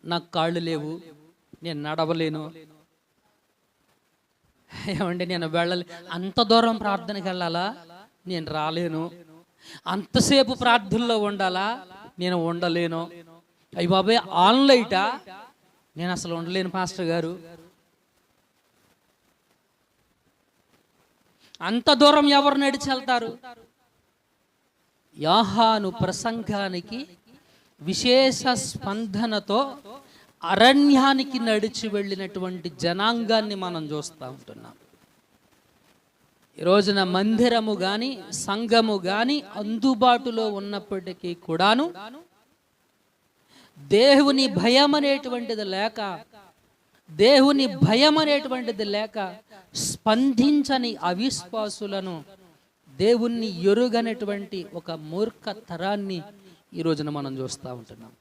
నాకు కాళ్ళు లేవు, నేను నడవలేను, ఏమండి నేను వెళ్ళలే, అంత దూరం ప్రార్థనకి వెళ్ళాలా, నేను రాలేను, అంతసేపు ప్రార్థనలో ఉండాలా, నేను ఉండలేను, అయ్య బాబాయ్ ఆన్లైటా, నేను అసలు ఉండలేను పాస్టర్ గారు. అంత దూరం ఎవరు నడిచి వెళ్తారు? యోహాను ప్రసంగానికి విశేష స్పందనతో అరణ్యానికి నడిచి వెళ్ళినటువంటి జనాంగాన్ని మనం చూస్తూ ఉంటున్నాం. ఈ రోజున మందిరము కానీ సంఘము కానీ అందుబాటులో ఉన్నప్పటికీ కూడాను దేవుని భయం అనేటువంటిది లేక, దేవుని భయం అనేటువంటిది లేక స్పందించని అవిశ్వాసులను, దేవుణ్ణి ఎరుగనటువంటి ఒక మూర్ఖ తరాన్ని ఈ రోజున మనం చూస్తూ ఉంటున్నాం.